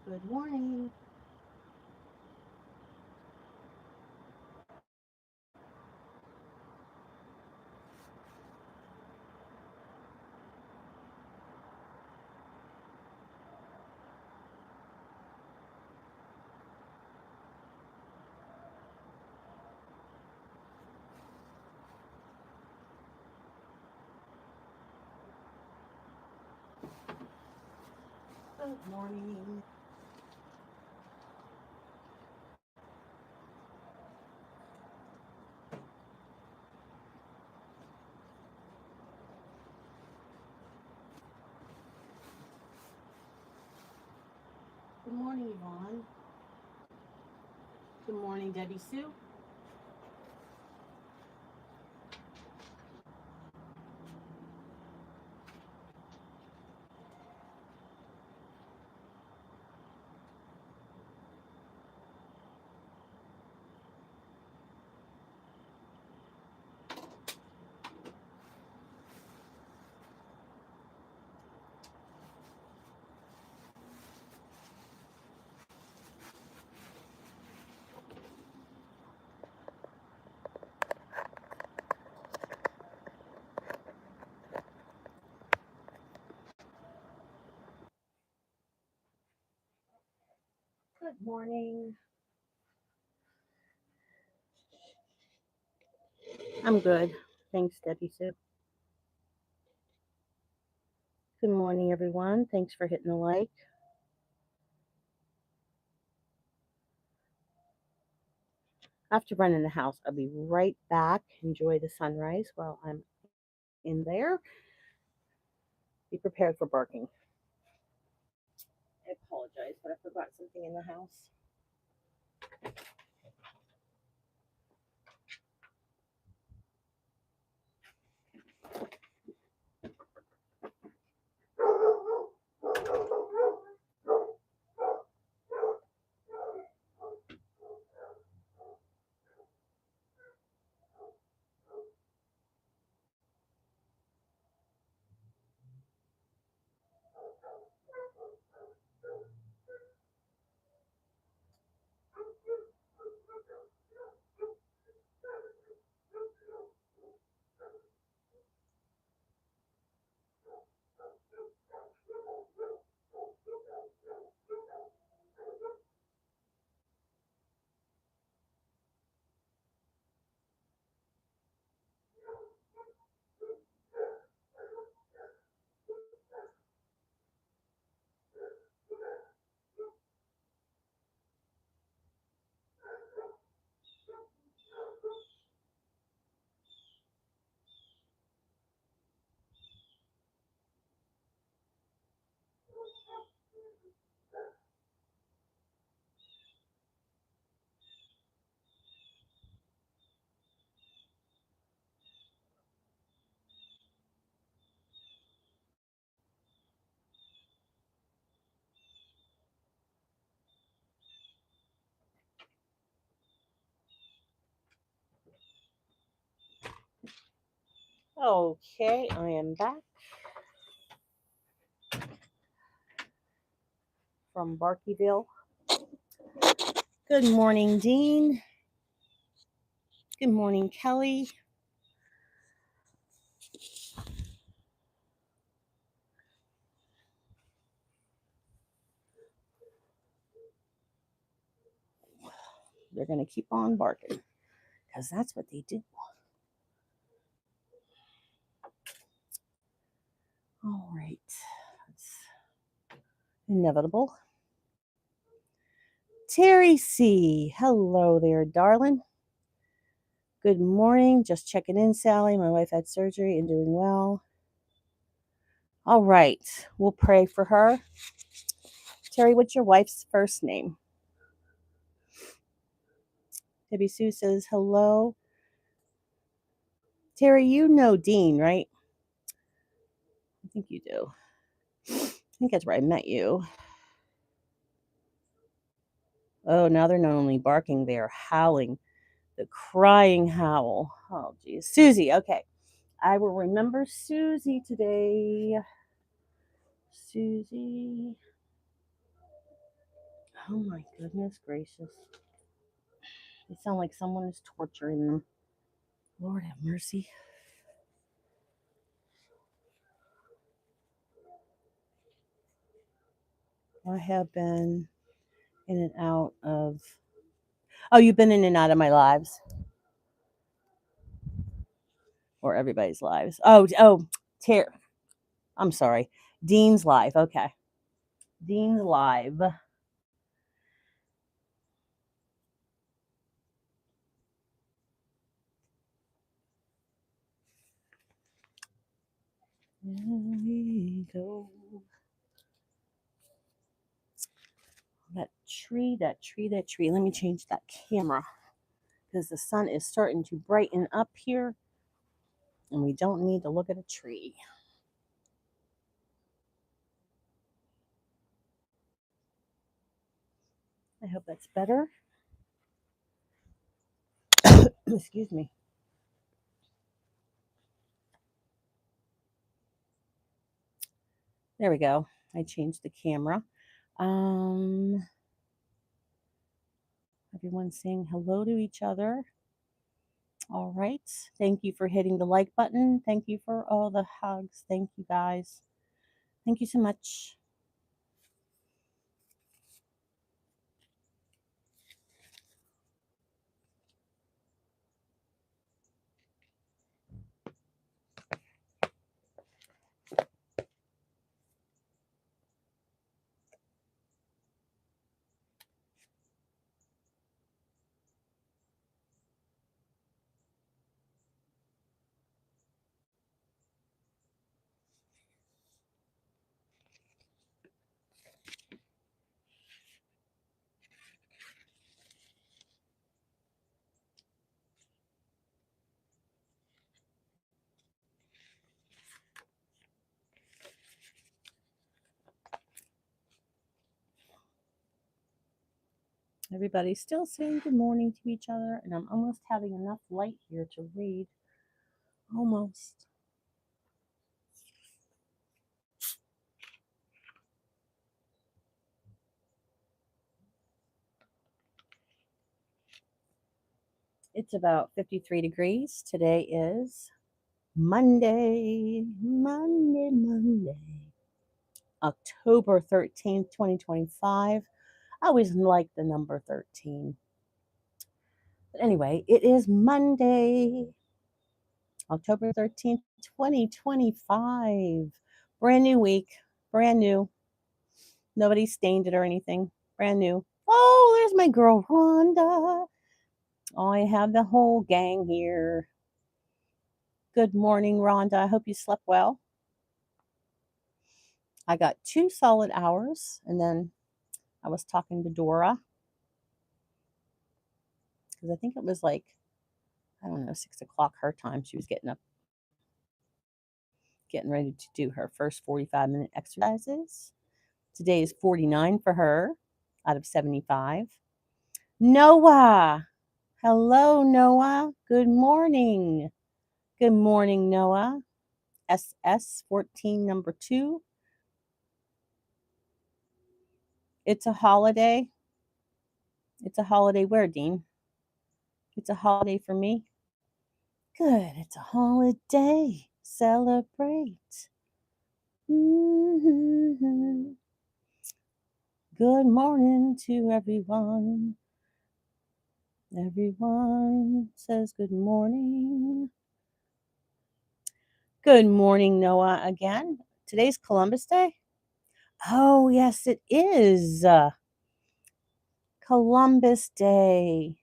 Good morning. Good morning. Good morning, Yvonne. Good morning, Debbie Sue. Good morning. I'm good. Thanks, Debbie Sue. Good morning, everyone. Thanks for hitting the like. I have to run in the house. I'll be right back. Enjoy the sunrise while I'm in there. Be prepared for barking. I apologize, but I forgot something in the house. Okay, I am back from Barkyville. Good morning, Dean. Good morning, Kelly. They're going to keep on barking because that's what they do. All right. That's inevitable. Terry C. Hello there, darling. Good morning. Just checking in, Sally. My wife had surgery and doing well. All right. We'll pray for her. Terry, what's your wife's first name? Debbie Sue says hello. Terry, you know Dean, right? I think you do. I think that's where I met you. Oh, now they're not only barking, they are howling. The crying howl. Oh, geez. Susie, okay. I will remember Susie today. Susie. Oh my goodness gracious. They sound like someone is torturing them. Lord have mercy. I have been in and out of. Oh, you've been in and out of my lives or everybody's lives. Tear. I'm sorry. Dean's live. Okay. Dean's live. There we go. That tree. Let me change that camera because the sun is starting to brighten up here and we don't need to look at a tree. I hope that's better. Excuse me. There we go. I changed the camera. Everyone's saying hello to each other. All right. Thank you for hitting the like button. Thank you for all the hugs. Thank you guys. Thank you so much. Everybody's still saying good morning to each other, and I'm almost having enough light here to read. Almost. It's about 53 degrees. Today is Monday, October 13th, 2025. I always like the number 13. But anyway, it is Monday, October 13th, 2025. Brand new week, brand new. Nobody stained it or anything. Brand new. Oh, there's my girl Rhonda. Oh, I have the whole gang here. Good morning, Rhonda. I hope you slept well. I got 2 solid hours, and then I was talking to Dora because I think it was like, I don't know, 6 o'clock her time. She was getting up, getting ready to do her first 45-minute exercises. Today is 49 for her out of 75. Noah. Hello, Noah. Good morning. Good morning, Noah. SS14 number 2. It's a holiday. It's a holiday where, Dean? It's a holiday for me. Good. It's a holiday. Celebrate. Mm-hmm. Good morning to everyone. Everyone says good morning. Good morning, Noah, again. Today's Columbus Day. Oh, yes, it is. Columbus Day.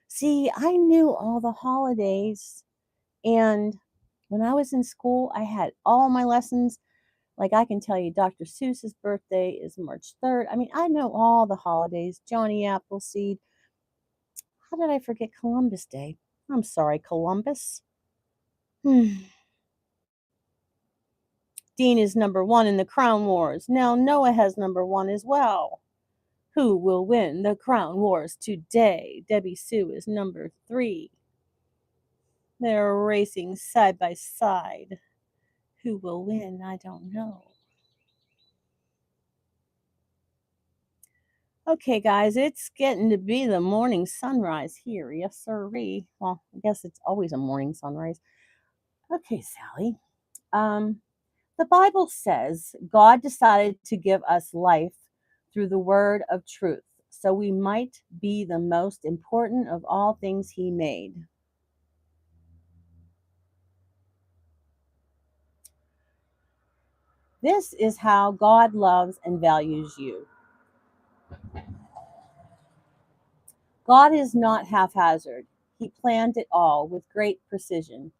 See, I knew all the holidays. And when I was in school, I had all my lessons. Like I can tell you, Dr. Seuss's birthday is March 3rd. I mean, I know all the holidays. Johnny Appleseed. How did I forget Columbus Day? I'm sorry, Columbus. Dean is number 1 in the Crown Wars. Now Noah has number 1 as well. Who will win the Crown Wars today? Debbie Sue is number 3. They're racing side by side. Who will win? I don't know. Okay, guys, it's getting to be the morning sunrise here. Yes, sirree. Well, I guess it's always a morning sunrise. Okay, Sally. Um, the Bible says God decided to give us life through the word of truth, so we might be the most important of all things He made. This is how God loves and values you. God is not haphazard. He planned it all with great precision.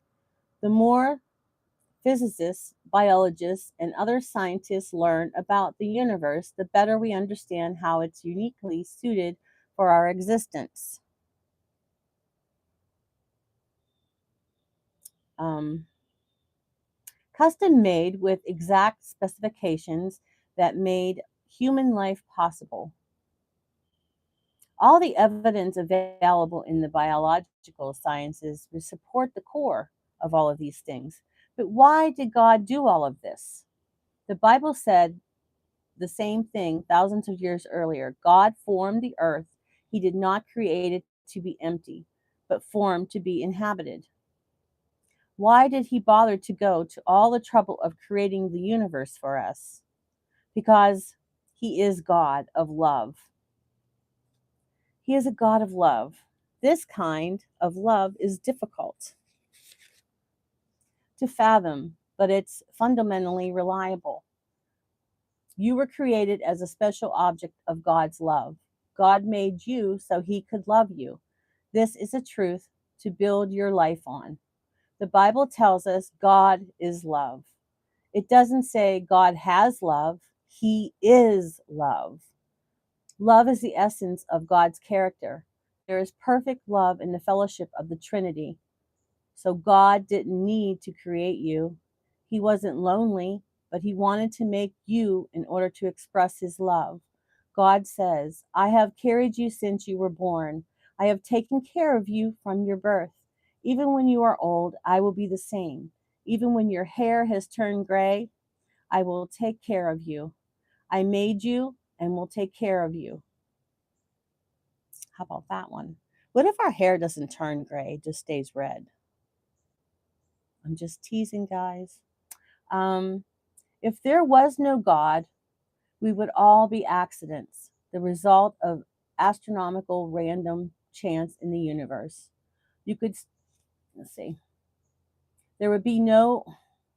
The more physicists, biologists, and other scientists learn about the universe, the better we understand how it's uniquely suited for our existence. Um, Custom made with exact specifications that made human life possible. All the evidence available in the biological sciences would support the core of all of these things. But why did God do all of this? The Bible said the same thing thousands of years earlier. God formed the earth. He did not create it to be empty, but formed to be inhabited. Why did he bother to go to all the trouble of creating the universe for us? Because he is God of love. He is a God of love. This kind of love is difficult to fathom, but it's fundamentally reliable. You were created as a special object of God's love. God made you so he could love you. This is a truth to build your life on. The Bible tells us God is love. It doesn't say God has love, he is love. Love is the essence of God's character. There is perfect love in the fellowship of the Trinity. So God didn't need to create you. He wasn't lonely, but he wanted to make you in order to express his love. God says, I have carried you since you were born. I have taken care of you from your birth. Even when you are old, I will be the same. Even when your hair has turned gray, I will take care of you. I made you and will take care of you. How about that one? What if our hair doesn't turn gray, it just stays red? I'm just teasing, guys. Um, if there was no God, we would all be accidents, the result of astronomical random chance in the universe. You could, let's see, there would be no,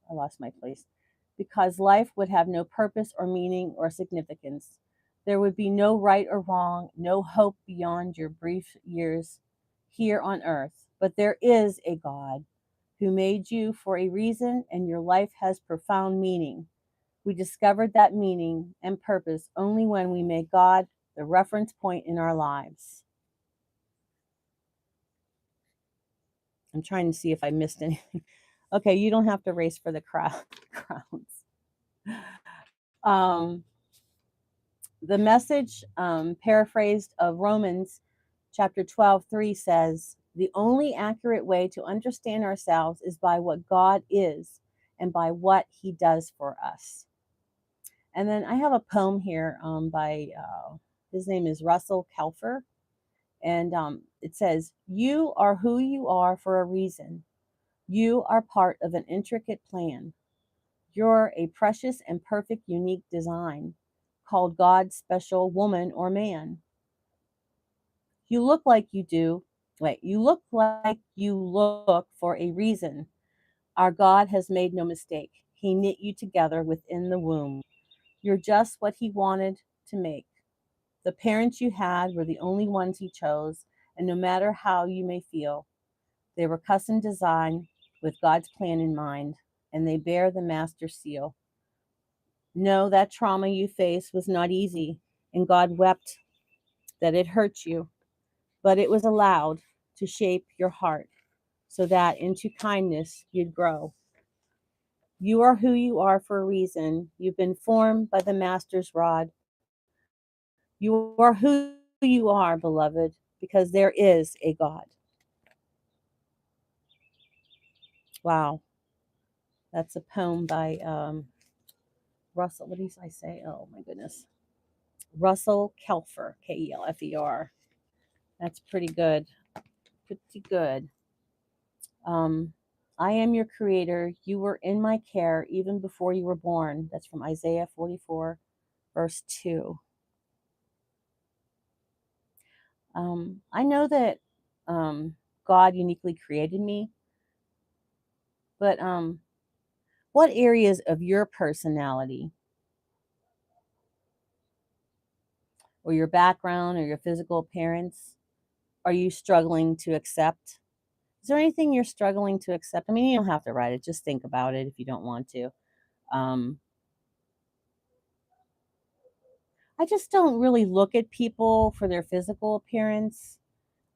I lost my place, because life would have no purpose or meaning or significance. There would be no right or wrong, no hope beyond your brief years here on earth. But there is a God who made you for a reason, and your life has profound meaning. We discovered that meaning and purpose only when we make God the reference point in our lives. I'm trying to see if I missed anything. Okay, you don't have to race for the crowns. Um, the message, paraphrased of Romans chapter 12:3 says, the only accurate way to understand ourselves is by what God is and by what he does for us. And then I have a poem here by, his name is Russell Kelfer. And it says, you are who you are for a reason. You are part of an intricate plan. You're a precious and perfect, unique design called God's special woman or man. You look like you do. Wait, you look like you look for a reason. Our God has made no mistake. He knit you together within the womb. You're just what he wanted to make. The parents you had were the only ones he chose, and no matter how you may feel, they were custom designed with God's plan in mind, and they bear the master seal. No, that trauma you faced was not easy, and God wept that it hurt you, but it was allowed to shape your heart so that into kindness you'd grow. You are who you are for a reason. You've been formed by the master's rod. You are who you are, beloved, because there is a God. Wow. That's a poem by Russell. What did I say? Oh, my goodness. Russell Kelfer, Kelfer. That's pretty good. Pretty good. Um, I am your creator. You were in my care even before you were born. That's from Isaiah 44, verse 2. I know that God uniquely created me, but what areas of your personality or your background or your physical appearance are you struggling to accept? Is there anything you're struggling to accept? I mean, you don't have to write it, just think about it if you don't want to. Um, I just don't really look at people for their physical appearance.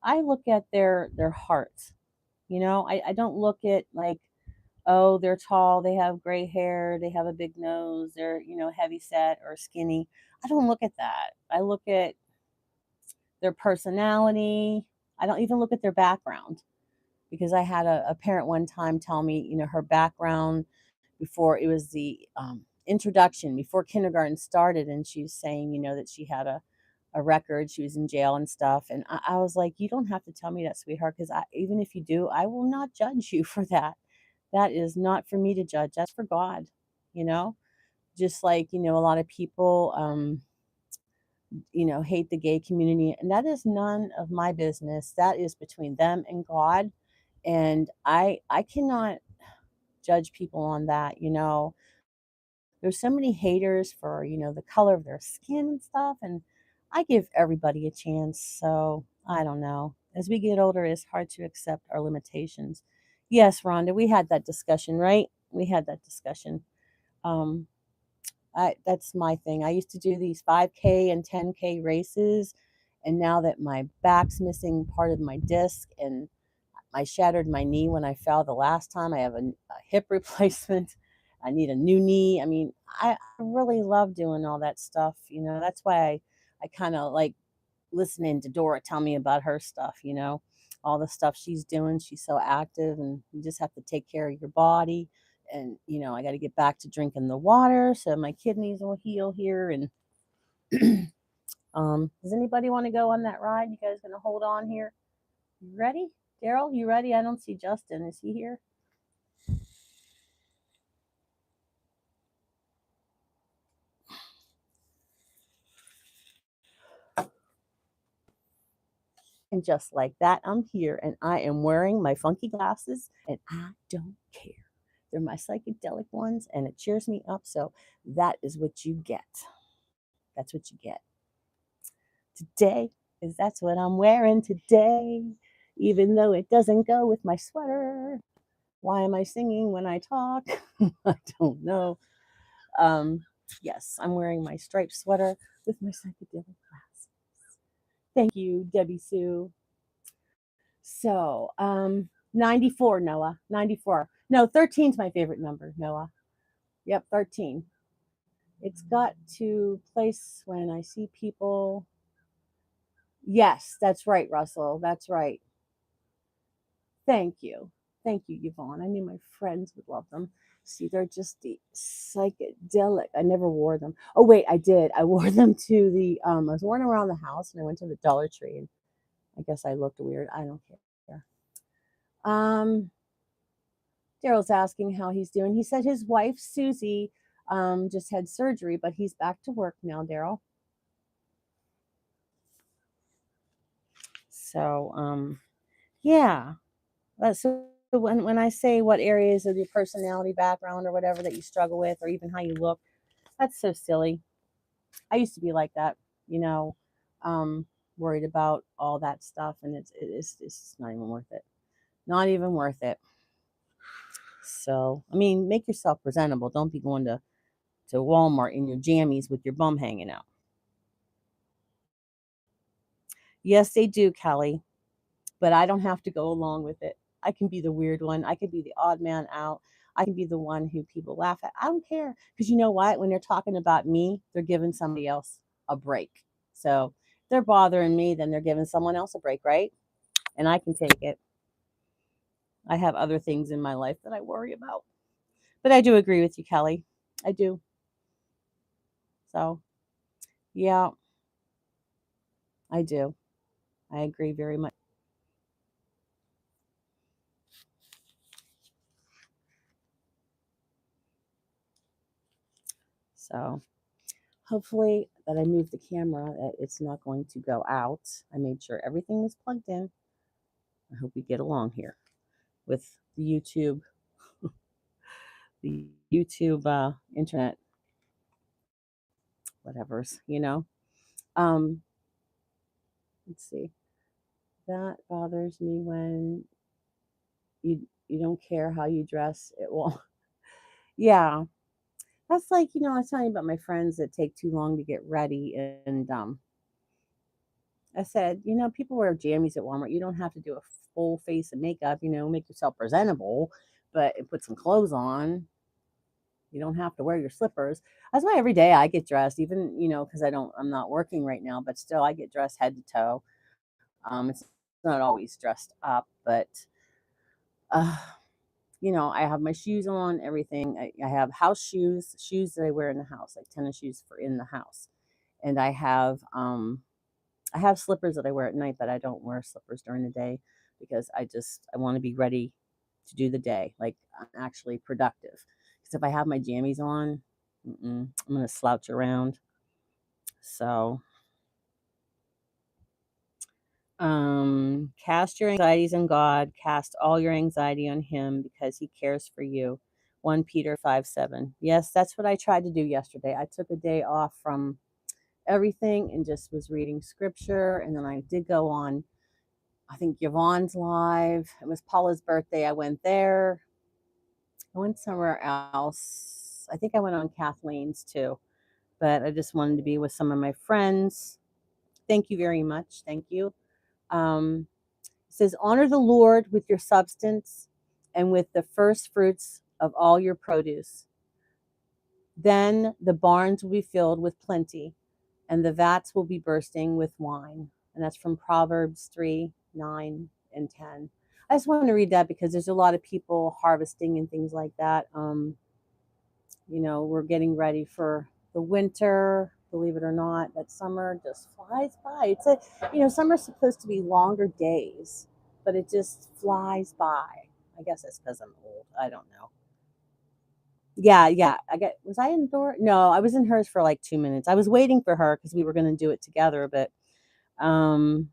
I look at their heart. I don't look at like, oh, they're tall, they have gray hair, they have a big nose, they're, heavy set or skinny. I don't look at that. I look at their personality. I don't even look at their background because I had a parent one time tell me, her background before it was the introduction, before kindergarten started. And she was saying, that she had a record, she was in jail and stuff. And I was like, you don't have to tell me that, sweetheart, because even if you do, I will not judge you for that. That is not for me to judge. That's for God, you know? Just like, a lot of people, hate the gay community. And that is none of my business. That is between them and God. And I cannot judge people on that. There's so many haters for, the color of their skin and stuff. And I give everybody a chance. So I don't know. As we get older, it's hard to accept our limitations. Yes, Rhonda, we had that discussion, right? We had that discussion. Um, that's my thing. I used to do these 5K and 10K races. And now that my back's missing part of my disc and I shattered my knee when I fell the last time. I have a hip replacement. I need a new knee. I mean, I really love doing all that stuff. That's why I kind of like listening to Dora tell me about her stuff, all the stuff she's doing. She's so active, and you just have to take care of your body. And, I got to get back to drinking the water so my kidneys will heal here. And does anybody want to go on that ride? You guys going to hold on here? You ready? Daryl, you ready? I don't see Justin. Is he here? And just like that, I'm here and I am wearing my funky glasses and I don't care. They're my psychedelic ones and it cheers me up. So that is what you get. That's what you get. Today is that's what I'm wearing today, even though it doesn't go with my sweater. Why am I singing when I talk? I don't know. Um, yes, I'm wearing my striped sweater with my psychedelic glasses. Thank you, Debbie Sue. So, 94, Noah. 94. No, 13 is my favorite number, Noah. Yep, 13. It's got to place when I see people. Yes, that's right, Russell. That's right. Thank you. Thank you, Yvonne. I knew my friends would love them. See, they're just the psychedelic. I never wore them. Oh, wait, I did. I wore them to I was wearing them around the house and I went to the Dollar Tree and I guess I looked weird. I don't care. Um, Daryl's asking how he's doing. He said his wife, Susie, just had surgery, but he's back to work now, Daryl. So, yeah. So when I say what areas of your personality, background, or whatever that you struggle with, or even how you look, that's so silly. I used to be like that, you know, worried about all that stuff, and it's not even worth it. Not even worth it. So, I mean, make yourself presentable. Don't be going to Walmart in your jammies with your bum hanging out. Yes, they do, Kelly, but I don't have to go along with it. I can be the weird one. I could be the odd man out. I can be the one who people laugh at. I don't care because you know what? When they're talking about me, they're giving somebody else a break. So if they're bothering me, then they're giving someone else a break, right? And I can take it. I have other things in my life that I worry about. But I do agree with you, Kelly. I do. So, yeah. I do. I agree very much. So hopefully that I moved the camera, that it's not going to go out. I made sure everything was plugged in. I hope we get along here with the YouTube internet, whatever's, Um, let's see. That bothers me when you don't care how you dress. It will. Yeah, that's like, I was telling you about my friends that take too long to get ready, and I said, people wear jammies at Walmart. You don't have to do a full face of makeup, make yourself presentable, but put some clothes on. You don't have to wear your slippers. That's why every day I get dressed, even, because I'm not working right now, but still I get dressed head to toe. It's not always dressed up, but, uh, I have my shoes on, everything. I have house shoes that I wear in the house, like tennis shoes for in the house. And I have slippers that I wear at night, but I don't wear slippers during the day because I want to be ready to do the day, like I'm actually productive. Because if I have my jammies on, I'm gonna slouch around. So, cast your anxieties on God. Cast all your anxiety on Him because He cares for you. 1 Peter 5:7. Yes, that's what I tried to do yesterday. I took a day off from everything and just was reading scripture, and then I did go on, I think, Yvonne's live. It was Paula's birthday. I went there. I went somewhere else. I think I went on Kathleen's too, but I just wanted to be with some of my friends. Thank you very much. Thank you. Um, it says, honor the Lord with your substance and with the first fruits of all your produce. Then the barns will be filled with plenty, and the vats will be bursting with wine. And that's from Proverbs 3:9 and 10. I just want to read that because there's a lot of people harvesting and things like that. We're getting ready for the winter. Believe it or not, that summer just flies by. Summer's supposed to be longer days, but it just flies by. I guess it's because I'm old. I don't know. Yeah, yeah. Was I in Dora? No, I was in hers for like 2 minutes. I was waiting for her because we were going to do it together. But um,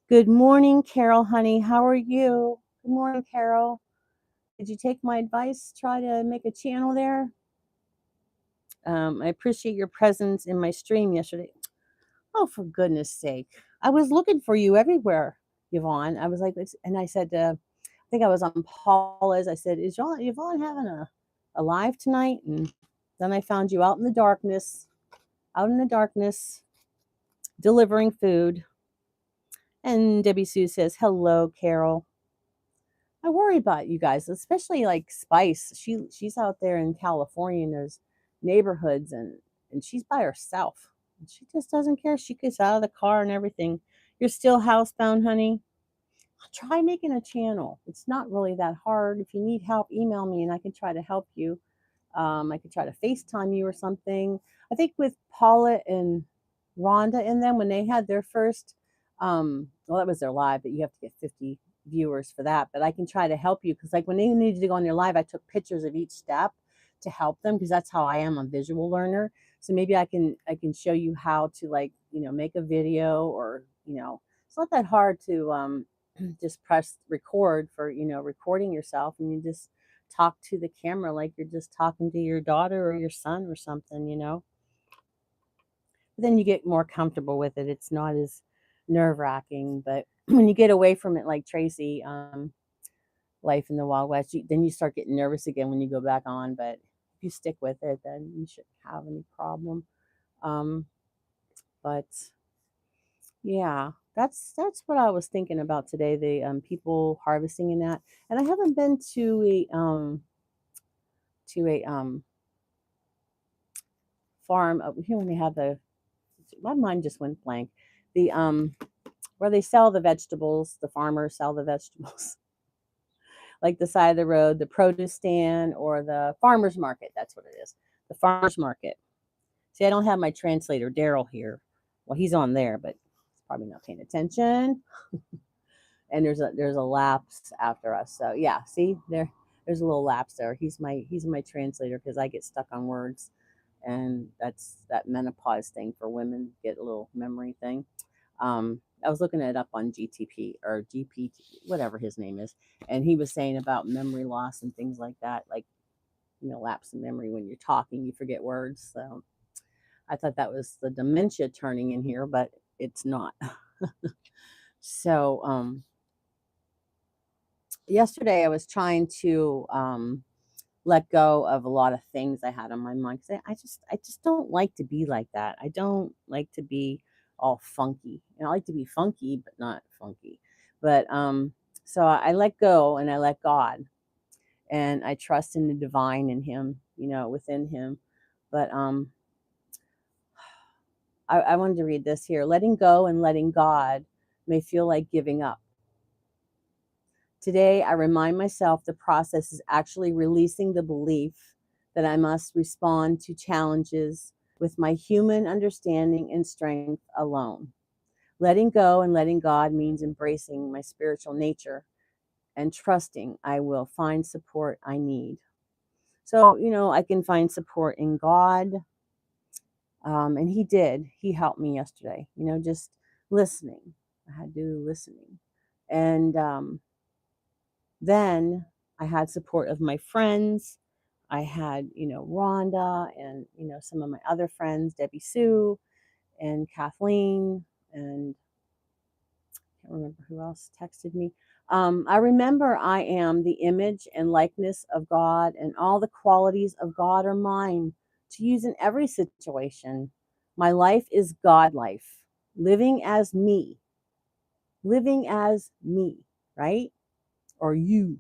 good morning, Carol, honey. How are you? Good morning, Carol. Did you take my advice? Try to make a channel there. I appreciate your presence in my stream yesterday. Oh, for goodness sake. I was looking for you everywhere, Yvonne. I was like, and I said, I think I was on Paula's. I said, is Yvonne having a live tonight? And then I found you out in the darkness, delivering food. And Debbie Sue says, hello, Carol. I worry about you guys, especially like Spice. She's out there in California in those neighborhoods, and she's by herself. She just doesn't care. She gets out of the car and everything. You're still housebound, honey. Try making a channel. It's not really that hard. If you need help, email me and I can try to help you. I could try to FaceTime you or something. I think with Paula and Rhonda in them, when they had their first, well, that was their live, but you have to get 50 viewers for that. But I can try to help you because, like, when they needed to go on their live, I took pictures of each step to help them because that's how I am, a visual learner. So maybe I can show you how to, like, make a video, or it's not that hard to just press record for recording yourself, and you just talk to the camera like you're just talking to your daughter or your son or something. But then you get more comfortable with it. It's not as nerve-wracking, but when you get away from it, like Tracy, Life in the Wild West, then you start getting nervous again when you go back on. But if you stick with it, then you shouldn't have any problem. Um, but yeah, that's what I was thinking about today. The people harvesting in that, and I haven't been to a farm over here when they have my mind just went blank. The where they sell the vegetables, the farmers sell the vegetables, like the side of the road, the produce stand, or the farmers market. That's what it is. The farmers market. See, I don't have my translator Daryl here. Well, he's on there, but probably not paying attention. And there's a lapse after us. So yeah, see there's a little lapse there. He's my translator because I get stuck on words, and that's that menopause thing for women, get a little memory thing. I was looking it up on GTP or GPT, whatever his name is, and he was saying about memory loss and things like that, like lapse in memory when you're talking, you forget words. So I thought that was the dementia turning in here, but it's not. So yesterday I was trying to let go of a lot of things I had on my mind. 'Cause I just don't like to be like that. I don't like to be all funky. I like to be funky, but not funky. But so I let go and I let God, and I trust in the divine in Him, within Him. But I wanted to read this here. Letting go and letting God may feel like giving up. Today, I remind myself the process is actually releasing the belief that I must respond to challenges with my human understanding and strength alone. Letting go and letting God means embracing my spiritual nature and trusting I will find support I need. So, I can find support in God. And He did. He helped me yesterday, just listening. I had to do listening. And then I had support of my friends. I had, Rhonda and, some of my other friends, Debbie Sue and Kathleen, and I can't remember who else texted me. I remember I am the image and likeness of God, and all the qualities of God are mine to use in every situation. My life is God life, living as me, right? Or you.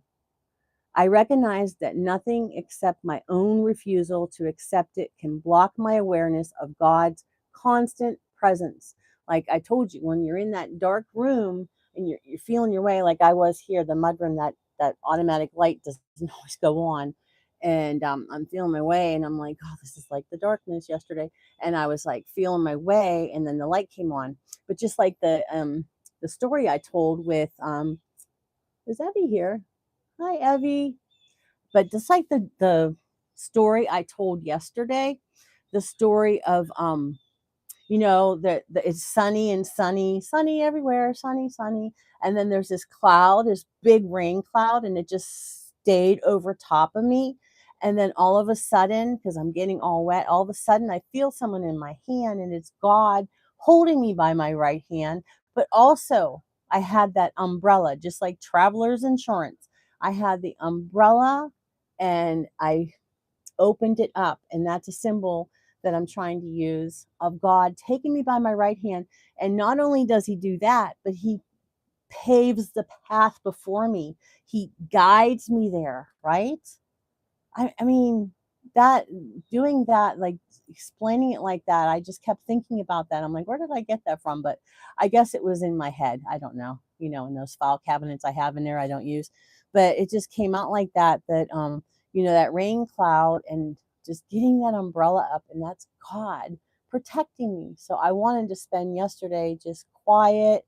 I recognize that nothing except my own refusal to accept it can block my awareness of God's constant presence. Like I told you, when you're in that dark room and you're feeling your way, like I was here, the mudroom, that automatic light doesn't always go on. And I'm feeling my way, and I'm like, oh, this is like the darkness yesterday. And I was like feeling my way, and then the light came on. But just like the story I told with is Evie here? Hi, Evie. But just like the story I told yesterday, the story of that it's sunny and sunny, sunny everywhere, sunny, sunny, and then there's this cloud, this big rain cloud, and it just stayed over top of me. And then all of a sudden, because I'm getting all wet, all of a sudden I feel someone in my hand, and it's God holding me by my right hand. But also, I had that umbrella, just like traveler's insurance. I had the umbrella, and I opened it up, and that's a symbol that I'm trying to use of God taking me by my right hand. And not only does He do that, but He paves the path before me. He guides me there, right? I mean, that doing that, like explaining it like that, I just kept thinking about that. I'm like, where did I get that from? But I guess it was in my head. I don't know, in those file cabinets I have in there I don't use. But it just came out like that, that rain cloud and just getting that umbrella up, and that's God protecting me. So I wanted to spend yesterday just quiet,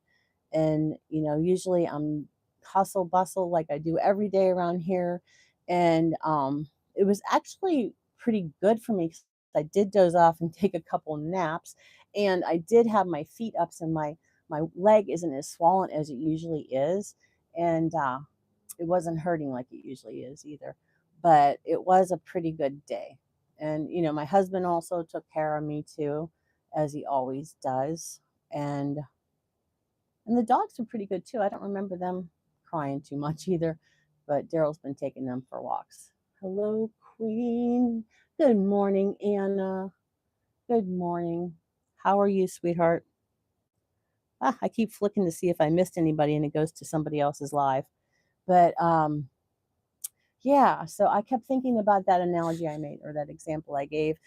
and usually I'm hustle bustle like I do every day around here. And it was actually pretty good for me 'cause I did doze off and take a couple naps, and I did have my feet up, so my leg isn't as swollen as it usually is. And it wasn't hurting like it usually is either. But it was a pretty good day. And my husband also took care of me too, as he always does. And the dogs were pretty good too. I don't remember them crying too much either, but Daryl's been taking them for walks. Hello, Queen. Good morning, Anna. Good morning. How are you, sweetheart? I keep flicking to see if I missed anybody, and it goes to somebody else's live. But yeah, so I kept thinking about that analogy I made, or that example I gave,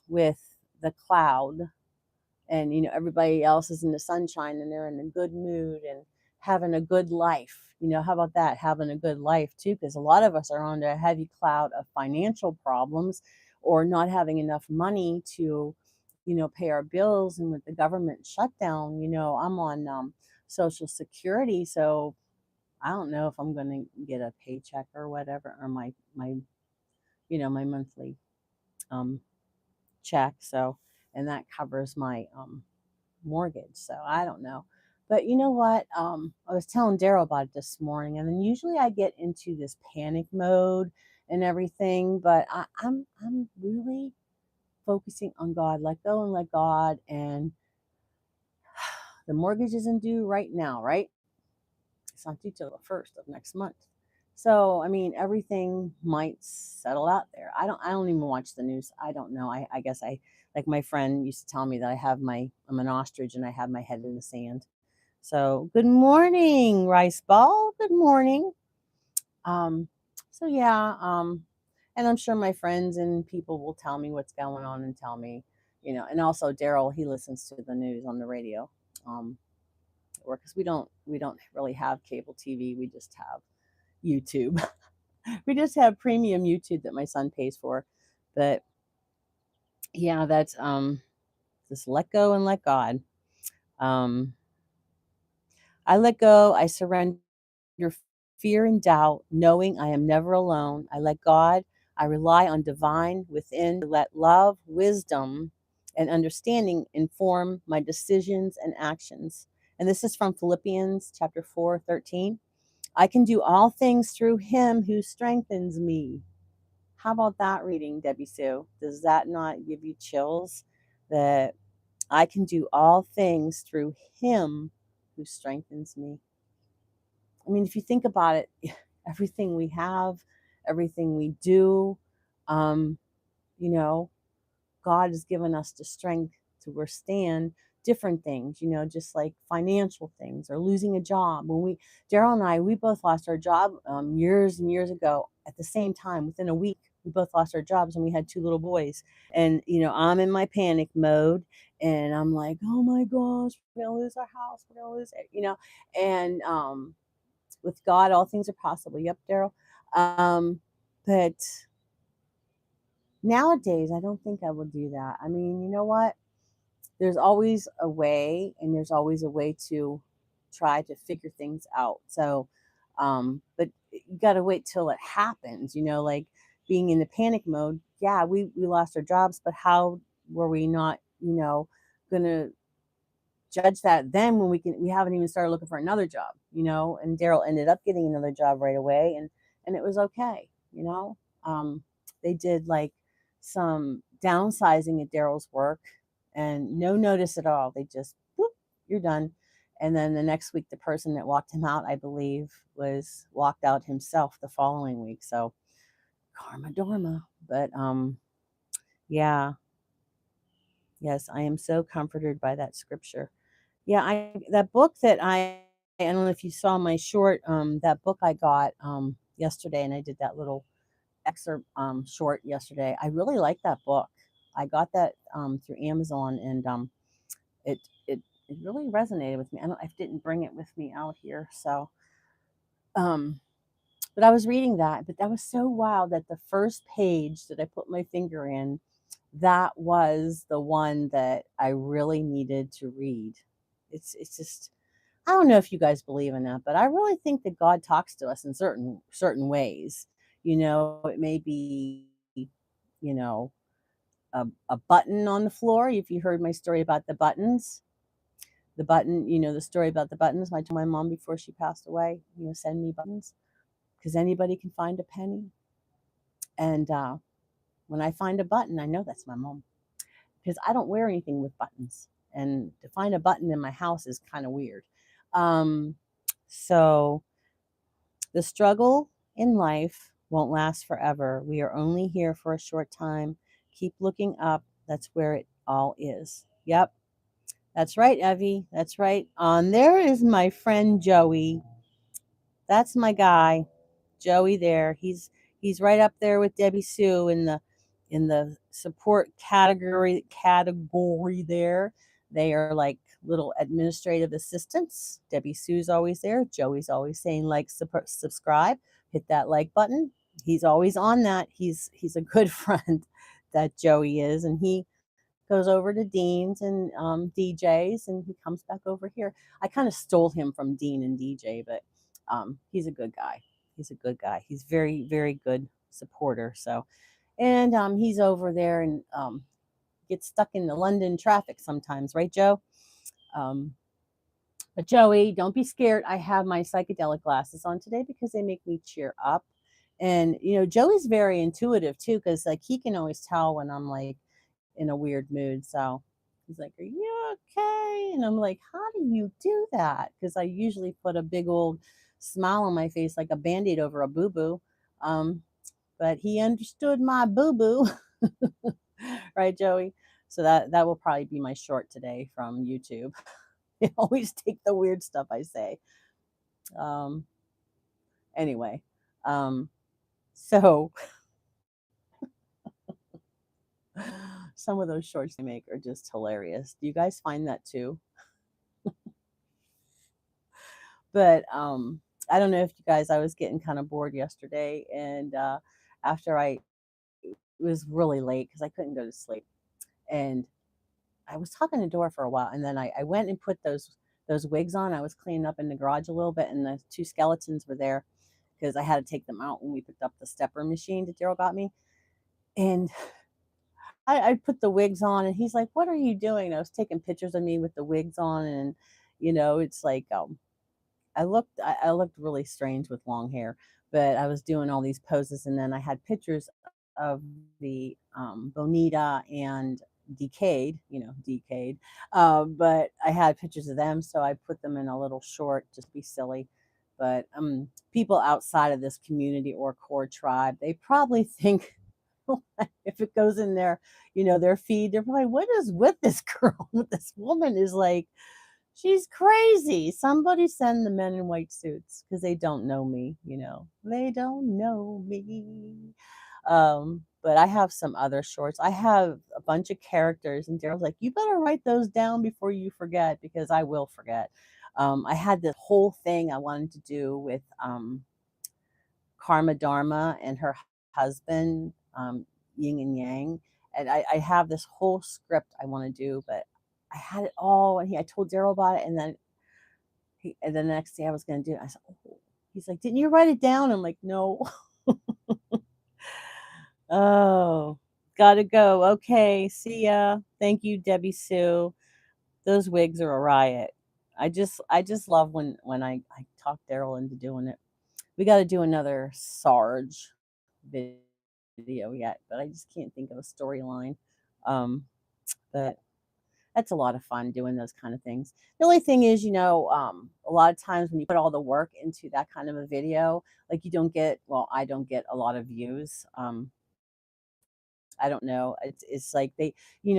with the cloud. And everybody else is in the sunshine, and they're in a good mood and having a good life. How about that, having a good life too? Because a lot of us are under a heavy cloud of financial problems, or not having enough money to pay our bills. And with the government shutdown, I'm on Social Security, so I don't know if I'm going to get a paycheck or whatever, or my monthly um, check. So, and that covers my mortgage. So I don't know. But you know what? I was telling Daryl about it this morning, and then usually I get into this panic mode and everything. But I'm really focusing on God. Let go and let God. And the mortgage isn't due right now, right? It's not due till the first of next month. So I mean, everything might settle out there. I don't even watch the news. I don't know. I guess I, like my friend used to tell me that I'm an ostrich and I have my head in the sand. So good morning, Rice Ball. Good morning. Um, so yeah, and I'm sure my friends and people will tell me what's going on and tell me, and also Daryl, he listens to the news on the radio. Or because we don't really have cable TV, we just have YouTube. We just have premium YouTube that my son pays for. But yeah, that's just let go and let God. Um, I let go, I surrender fear and doubt, knowing I am never alone. I let God, I rely on divine within, let love, wisdom, and understanding inform my decisions and actions. And this is from Philippians chapter 4:13. I can do all things through him who strengthens me. How about that reading, Debbie Sue? Does that not give you chills? That I can do all things through him who strengthens me. I mean, if you think about it, everything we have, everything we do, um, you know, God has given us the strength to withstand different things, just like financial things or losing a job. Daryl and I, we both lost our job years and years ago at the same time. Within a week, we both lost our jobs and we had two little boys. And, I'm in my panic mode and I'm like, oh my gosh, we're going to lose our house. We're going to lose it, and with God, all things are possible. Yep, Daryl. But nowadays, I don't think I will do that. I mean, you know what? There's always a way, and there's always a way to try to figure things out. So, but you got to wait till it happens, like being in the panic mode. Yeah, we lost our jobs, but how were we not, going to judge that then when we haven't even started looking for another job, and Daryl ended up getting another job right away, and it was okay. They did like some downsizing at Daryl's work and no notice at all. They just whoop, you're done. And then the next week the person that walked him out, I believe, was walked out himself the following week. So karma dorma. But yeah, yes, I am so comforted by that scripture. Yeah, that book that I don't know if you saw my short, that book I got yesterday, and I did that little excerpt short yesterday. I really like that book. I got that through Amazon, and it it it really resonated with me. I didn't bring it with me out here, so um, but I was reading that. But that was so wild that the first page that I put my finger in, that was the one that I really needed to read. It's just, I don't know if you guys believe in that, but I really think that God talks to us in certain ways. It may be, you know, a button on the floor. If you heard my story about the buttons, the button, the story about the buttons. I told my mom before she passed away, send me buttons because anybody can find a penny. And when I find a button, I know that's my mom because I don't wear anything with buttons. And to find a button in my house is kind of weird. Um, so the struggle in life won't last forever. We are only here for a short time. Keep looking up. That's where it all is. Yep. That's right, Evie. That's right. There is my friend Joey. That's my guy, Joey. There, he's right up there with Debbie Sue in the support category. There, they are like little administrative assistants. Debbie Sue's always there. Joey's always saying like, subscribe, hit that like button. He's always on that. He's a good friend, that Joey is, and he goes over to Dean's and DJ's, and he comes back over here. I kind of stole him from Dean and DJ, but he's a good guy. He's a good guy. He's very, very good supporter. So, and he's over there and gets stuck in the London traffic sometimes, right, Joe? Um, but Joey, don't be scared. I have my psychedelic glasses on today because they make me cheer up. And Joey's very intuitive too, because like he can always tell when I'm like in a weird mood. So he's like, "Are you okay?" And I'm like, "How do you do that?" Because I usually put a big old smile on my face like a band-aid over a boo-boo. But he understood my boo-boo. Right, Joey? So that will probably be my short today from YouTube. They always take the weird stuff I say. Um, anyway, so some of those shorts they make are just hilarious. Do you guys find that too? But I don't know if you guys, I was getting kind of bored yesterday, and after it was really late because I couldn't go to sleep, and I was talking to Dora for a while, and then I went and put those wigs on. I was cleaning up in the garage a little bit, and the two skeletons were there because I had to take them out when we picked up the stepper machine that Daryl got me. And I put the wigs on, and he's like, "What are you doing?" I was taking pictures of me with the wigs on, and it's like I looked really strange with long hair, but I was doing all these poses, and then I had pictures of the Bonita and Decade, Decade. But I had pictures of them, so I put them in a little short, just to be silly. But people outside of this community or core tribe, they probably think if it goes in their feed, they're probably, "What is with this girl? This woman is like." She's crazy. Somebody send the men in white suits because they don't know me, They don't know me. But I have some other shorts. I have a bunch of characters, and Daryl's like, "You better write those down before you forget because I will forget." I had this whole thing I wanted to do with Karma Dharma and her husband, Yin and Yang. And I have this whole script I want to do, but I had it all, and I told Daryl about it, and then the next day I was going to do it. I said, "Oh." He's like, "Didn't you write it down?" I'm like, "No." Oh, gotta go. Okay, see ya. Thank you, Debbie Sue. Those wigs are a riot. I just love when I talk Daryl into doing it. We got to do another Sarge video yet, but I just can't think of a storyline. But that's a lot of fun doing those kind of things. The only thing is, a lot of times when you put all the work into that kind of a video, like you don't get, well, I don't get a lot of views. I don't know. It's like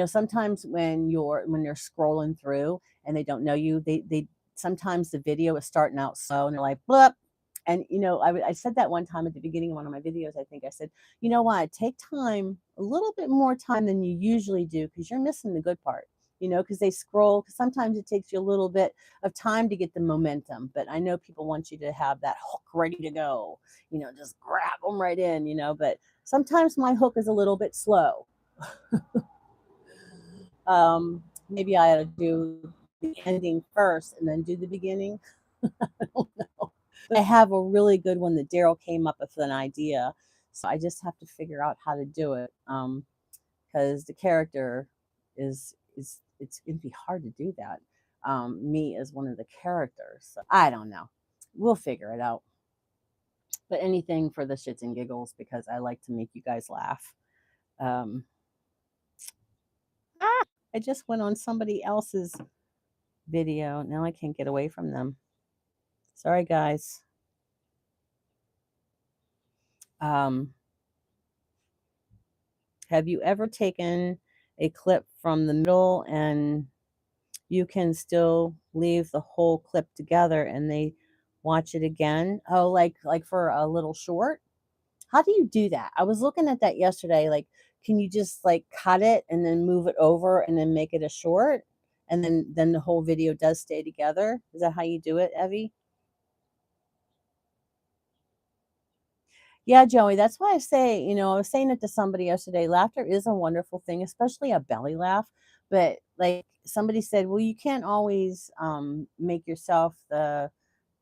sometimes when they're scrolling through and they don't know you, they sometimes the video is starting out slow and they're like, "Blup." And I said that one time at the beginning of one of my videos. I think I said, "You know what? Take time, a little bit more time than you usually do, because you're missing the good part." Because they scroll. Because sometimes it takes you a little bit of time to get the momentum. But I know people want you to have that hook ready to go. Just grab them right in. But sometimes my hook is a little bit slow. Maybe I ought to do the ending first and then do the beginning. I don't know. But I have a really good one that Daryl came up with an idea. So I just have to figure out how to do it. Because the character it's gonna be hard to do that. Me as one of the characters. So I don't know. We'll figure it out. But anything for the shits and giggles, because I like to make you guys laugh. Um, I just went on somebody else's video. Now I can't get away from them. Sorry, guys. Um, have you ever taken a clip from the middle and you can still leave the whole clip together and they watch it again? Oh, like for a little short? How do you do that? I was looking at that yesterday. Like, can you just like cut it and then move it over and then make it a short? And then the whole video does stay together? Is that how you do it, Evie? Yeah, Joey, that's why I say, I was saying it to somebody yesterday. Laughter is a wonderful thing, especially a belly laugh. But like somebody said, well, you can't always make yourself the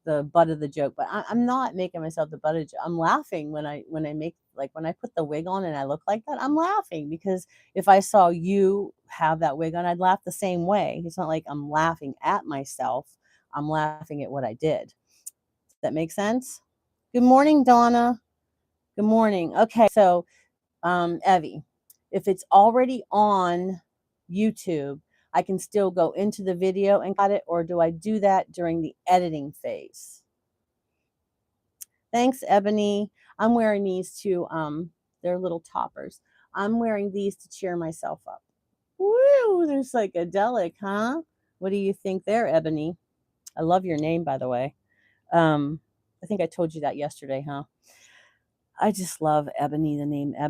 butt of the joke. But I'm not making myself the butt of the joke. I'm laughing when I make, like, when I put the wig on and I look like that. I'm laughing because if I saw you have that wig on, I'd laugh the same way. It's not like I'm laughing at myself. I'm laughing at what I did. Does that make sense? Good morning, Donna. Good morning. Okay, so Evie, if it's already on YouTube, I can still go into the video and cut it, or do I do that during the editing phase? Thanks, Ebony. I'm wearing these to they're little toppers. I'm wearing these to cheer myself up. Woo, they're psychedelic, huh? What do you think there, Ebony? I love your name, by the way. I think I told you that yesterday, huh? I just love Ebony, the name Ebony.